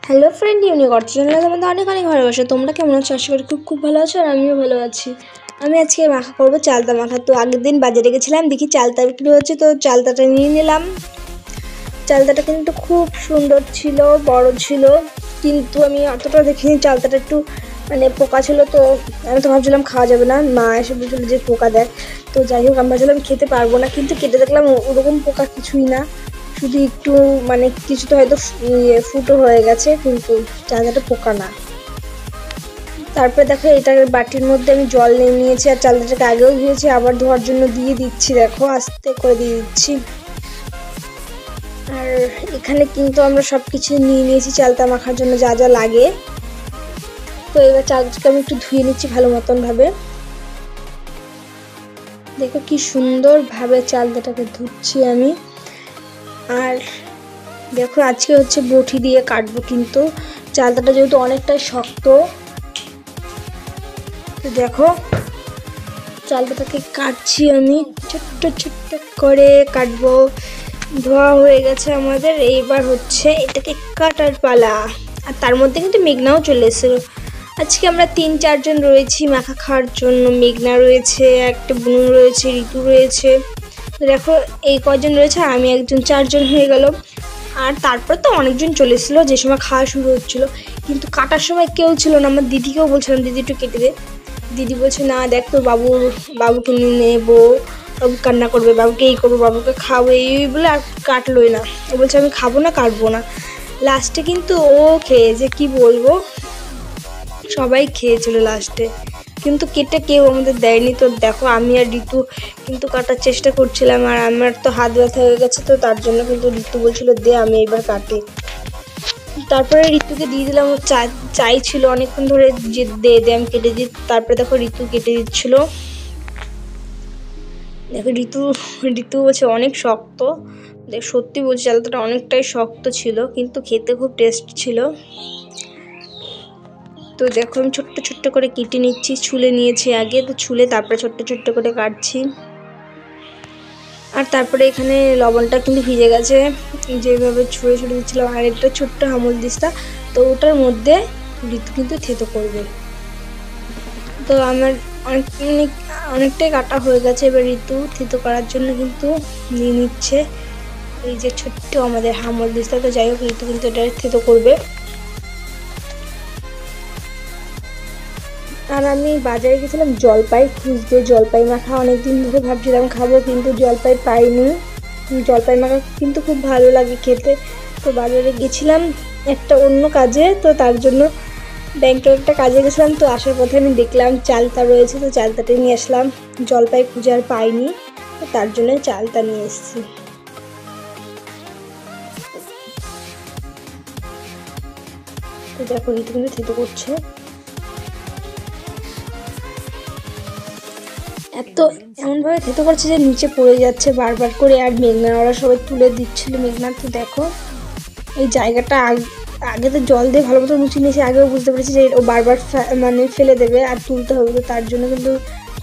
Hello friend, ইউনিকর্ড চ্যানেলে তোমাদের অনেক অনেক ভালোবাসা। তোমরা কেমন আছো? আশা করি খুব খুব ভালো আছো, আর আমিও ভালো আছি। আমি আজকে মাখা করবো, চালতা মাখা। তো আগের দিন বাজারে গেছিলাম, দেখি চালতা বিক্রি হচ্ছে, তো চালতাটা নিয়ে নিলাম। চালতাটা কিন্তু খুব সুন্দর ছিল, বড় ছিল, কিন্তু আমি অতটা দেখিনি। চালতাটা একটু পোকা ছিল, তো আমি তো ভাবছিলাম খাওয়া যাবে না। মা এসে বলছিল যে পোকা দেয়, তো যাই হোক আমি ভাবছিলাম খেতে পারবো না, কিন্তু কেটে দেখলাম ওরকম পোকা কিছুই না, শুধু একটু কিছুটা হয়তো ফুটো হয়ে গেছে, কিন্তু চালতাটা পোকা না। তারপরে দেখো, এটার বাটির মধ্যে আমি জল নিয়ে নিয়েছি, আর চালতাটাকে আগেও ধুয়েছি, আবার ধোয়ার জন্য দিয়ে দিচ্ছি। দেখো, আস্তে করে দিয়ে দিচ্ছি। আর এখানে কিন্তু আমরা সব কিছু নিয়ে নিয়েছি চালতা মাখার জন্য যা যা লাগে। তো এবার চালটাকে আমি একটু ধুয়ে নিচ্ছি ভালো মতন ভাবে। দেখো কি সুন্দর ভাবে চালতাটাকে ধুচ্ছি আমি। আর দেখো, আজকে হচ্ছে বটি দিয়ে কাটবো, কিন্তু চালতাটা যেহেতু অনেকটাই শক্ত, তো দেখো চালতাটাকে কাটছি আমি, ছোট্ট ছোট্ট করে কাটবো। ধোয়া হয়ে গেছে আমাদের, এইবার হচ্ছে এটাকে কাটার পালা। আর তার মধ্যে কিন্তু মেঘনাও চলে এসেছিল। আজকে আমরা ৩-৪ জন রয়েছি মাখা খাওয়ার জন্য। মেঘনা রয়েছে, একটা বুনু রয়েছে, ঋতু রয়েছে। তো দেখো এই কজন রয়েছে, আমি একজন, ৪ জন হয়ে গেল। আর তারপর তো অনেকজন চলে এসেছিলো যে সময় খাওয়া শুরু হচ্ছিলো, কিন্তু কাটার সময় কেউ ছিল না। আমার দিদিকেও বলছিলাম, দিদি একটু কেটে দে। দিদি বলছে না, দেখ তোর বাবুকে নিয়ে নেবো, বাবু কান্না করবে, বাবুকে এই করবো, বাবুকে খাবো, এই বলে আর কাটলোই না। ও বলছে আমি খাবো না, কাটবো না। লাস্টে কিন্তু ও খেয়েছে, কি বলবো, সবাই খেয়েছিল লাস্টে, কিন্তু কেটে কেউ আমাদের দেয়নি। তো দেখো, আমি আর ঋতু কিন্তু কাটার চেষ্টা করছিলাম, আর আমার তো হাত ব্যথা হয়ে গেছে, তো তার জন্য কিন্তু ঋতু বলছিল দে আমি এবার কাটি। তারপরে ঋতুকে দিয়ে দিলাম, ও চাইছিল অনেকক্ষণ ধরে যে দে দে আমি কেটে দিই। তারপরে দেখো ঋতু কেটে দিচ্ছিল। দেখো ঋতু বলছে অনেক শক্ত। দেখ, সত্যি বলছি চালতাটা অনেকটাই শক্ত ছিল, কিন্তু খেতে খুব টেস্ট ছিল। তো দেখো আমি ছোট্ট ছোট্ট করে কেটে নিচ্ছি, ছুলে নিয়েছি আগে, তো ছুলে তারপরে ছোট্ট ছোট্ট করে কাটছি। আর তারপরে এখানে লবণটা কিন্তু ভিজে গেছে, যেভাবে ছুঁড়ে ছুঁড়ে দিচ্ছিলাম। আর একটা ছোট্ট হামল দিস্তা, তো ওটার মধ্যে ঋতু কিন্তু থেতো করবে। তো আমার অনেকটাই কাটা হয়ে গেছে, এবার ঋতু থেতো করার জন্য কিন্তু নিয়ে নিচ্ছে এই যে ছোট্ট আমাদের হামল দিস্তা। তো যাই হোক, ঋতু কিন্তু এটা থেতো করবে। আর আমি বাজারে গেছিলাম জলপাই খুঁজতে, জলপাই মাখা অনেকদিন ধরে ভাবছিলাম খাবো, কিন্তু জলপাই পাইনি। জলপাই মাখা কিন্তু খুব ভালো লাগে খেতে। তো বাজারে গেছিলাম একটা অন্য কাজে, তো তার জন্য ব্যাংকে একটা কাজে গেছিলাম। তো আসার পথে আমি দেখলাম চালতা রয়েছে, তো চালতাটা নিয়ে আসলাম। জলপাই খুঁজে আর পাইনি, তো তার জন্য চালতা নিয়ে এসেছি। তো দেখো, ঋতু কিন্তু থেতো করছে। এমনভাবে থেতো করছে যে নিচে পড়ে যাচ্ছে বারবার করে। আর মেঘনা ওরা সবাই তুলে দিচ্ছিল মেঘনা। তো দেখো এই জায়গাটা আগে তো জল দিয়ে ভালো মতো মুছে নিয়েছি, আগেও বুঝতে পেরেছি যে ও বারবার ফেলে দেবে আর তুলতে হবে, তো তার জন্য কিন্তু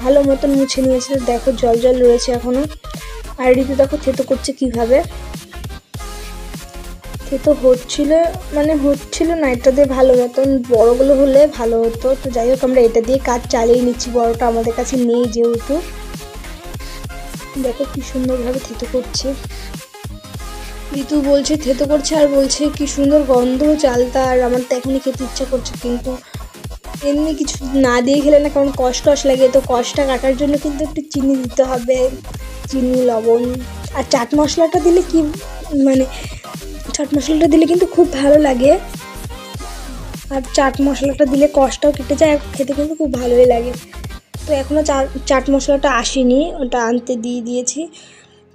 ভালো মতন মুছে নিয়েছে। তো দেখো জল জল রয়েছে এখনো। আর ঋতু দেখো থেতো করছে কিভাবে। থেতো হচ্ছিল না, এটা দিয়ে ভালো মতন বড়গুলো হলে ভালো হতো। তো যাই হোক, আমরা এটা দিয়ে কাজ চালিয়ে নিচ্ছি, বড়টা আমাদের কাছে নেই যেহেতু। দেখো কি সুন্দরভাবে থেতো করছে। ঋতু বলছে থেতো করছে, আর বলছে কি সুন্দর গন্ধ চালতা। আর আমার তো এখনই খেতে ইচ্ছা করছে, কিন্তু এমনি কিছু না দিয়ে খেলে না কারণ কষ্ট লাগে। তো কষ্টটা কাটার জন্য কিন্তু একটু চিনি দিতে হবে, চিনি, লবণ। আর চাট মশলাটা দিলে চাট মশলাটা দিলে কিন্তু খুব ভালো লাগে। আর চাট মশলাটা দিলে কষ্টটাও কেটে যায়, আর খেতে কিন্তু খুব ভালোই লাগে। তো এখনও চাট মশলাটা আসেনি, ওটা আনতে দিয়ে দিয়েছি।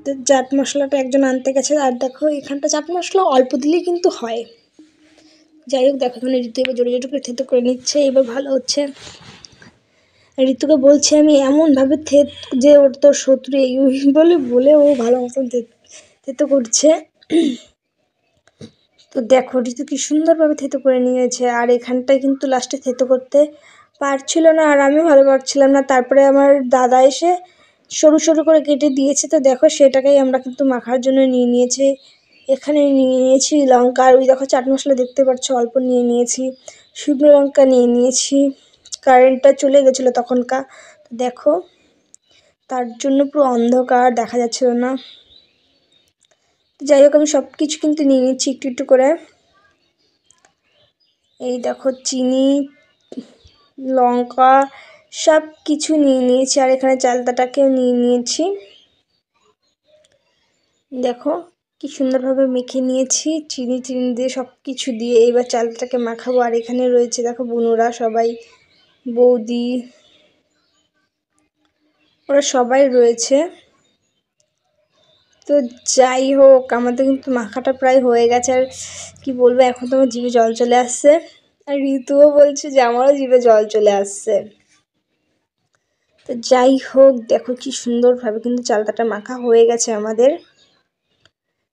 তো চাট মশলাটা একজন আনতে গেছে। আর দেখো এখানটা চাট মশলা অল্প দিলেই কিন্তু হয়। যাই হোক, দেখো এখানে ঋতু এবার জোরে জোরে করে থেতো করে নিচ্ছে, এবার ভালো হচ্ছে। ঋতুকে বলছি আমি এমনভাবে যে ওর তোর শত্রু এই বলে ও ভালো মতন থেতো করছে। তো দেখো ঋতু কি সুন্দরভাবে থেতো করে নিয়েছে। আর এখানটায় কিন্তু লাস্টে থেতো করতে পারছিল না, আর আমিও ভালো পারছিলাম না। তারপরে আমার দাদা এসে সরু সরু করে কেটে দিয়েছে। তো দেখো সেটাকেই আমরা কিন্তু মাখার জন্য নিয়ে নিয়েছি। এখানে নিয়ে নিয়েছি লঙ্কা, আর ওই দেখো চাট মশলা দেখতে পাচ্ছ অল্প নিয়ে নিয়েছি, শুকনো লঙ্কা নিয়ে নিয়েছি। কারেন্টটা চলে গেছিলো তখনকার, দেখো তার জন্য পুরো অন্ধকার, দেখা যাচ্ছিল না। যাই হোক আমি সব কিছু কিন্তু নিয়ে নিচ্ছি একটু একটু করে। এই দেখো চিনি, লঙ্কা সব কিছু নিয়ে নিয়েছি, আর এখানে চালতাটাকেও নিয়ে নিয়েছি। দেখো কি সুন্দরভাবে মেখে নিয়েছি চিনি চিনি দিয়ে সব কিছু দিয়ে। এবার চালটাকে মাখাবো। আর এখানে রয়েছে দেখো বুনুরা সবাই, বৌদি, ওরা সবাই রয়েছে। তো যাই হোক আমাদের কিন্তু মাখাটা প্রায় হয়ে গেছে। আর কি বলবো, এখন তো আমার জিভে জল চলে আসছে, আর ঋতুও বলছে যে আমারও জিভে জল চলে আসছে। তো যাই হোক দেখো কি সুন্দরভাবে কিন্তু চালতাটা মাখা হয়ে গেছে আমাদের।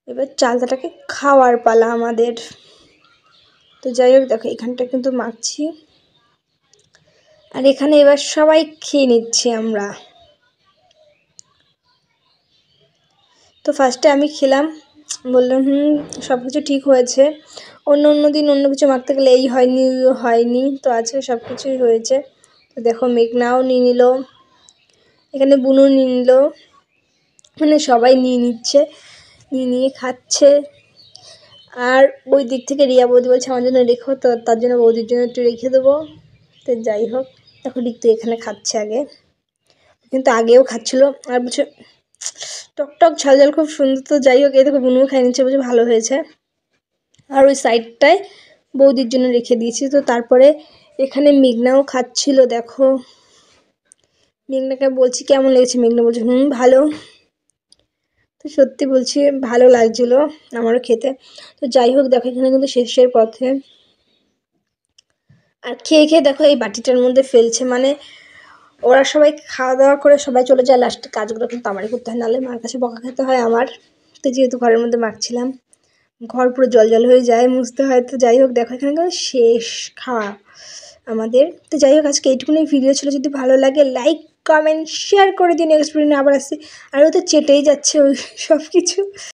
এবার চালতাটাকে খাওয়ার পালা আমাদের। তো যাই হোক দেখো এখানটা কিন্তু মাখছি, আর এখানে এবার সবাই খেয়ে নিচ্ছি আমরা। তো ফার্স্টে আমি খেলাম, বললাম সব কিছু ঠিক হয়েছে। অন্য অন্য দিন অন্য কিছু মাখতে গেলে এই হয়নি হয়নি, তো আজকে সব কিছুই হয়েছে। তো দেখো মেঘনাও নিয়ে নিল, এখানে বুনু নিয়ে নিল, মানে সবাই নিয়ে নিচ্ছে, নিয়ে নিয়ে খাচ্ছে। আর ওই দিক থেকে রিয়া বৌদি বলছে আমার জন্য রেখো, তো তার জন্য বৌদির জন্য একটু রেখে দেবো। তো যাই হোক দেখো ঋতু এখানে খাচ্ছে আগে, কিন্তু আগেও খাচ্ছিলো, আর বলছে টক টক ঝাল ঝাল খুব সুন্দর। তো যাই হোক এই দেখো বুনুও খাই নিচ্ছে, বলছে ভালো হয়েছে। আর ওই সাইডটায় বৌদির জন্য রেখে দিয়েছি। তো তারপরে এখানে মেঘনাও খাচ্ছিল, দেখো মেঘনাকে বলছি কেমন লেগেছে, মেঘনা বলছে ভালো। তো সত্যি বলছি ভালো লাগছিলো আমারও খেতে। তো যাই হোক দেখো এখানে কিন্তু শেষের পথে, আর খেয়ে খেয়ে দেখো এই বাটিটার মধ্যে ফেলছে, মানে ওরা সবাই খাওয়া দাওয়া করে সবাই চলে যায়, লাস্টে কাজগুলো কিন্তু আমারই করতে হয়, নাহলে মার কাছে বকা খেতে হয় আমার। তো যেহেতু ঘরের মধ্যে মাখছিলাম, ঘর পুরো জল জল হয়ে যায়, মুছতে হয়। তো যাই হোক দেখো এখানে কিন্তু শেষ খাওয়া আমাদের। তো যাই হোক আজকে এইটুকুনি ভিডিও ছিল, যদি ভালো লাগে লাইক কমেন্ট শেয়ার করে দিন। নেক্সট ভিডিও আবার আসছি, আর ও তো চেটেই যাচ্ছে ওই সব কিছু।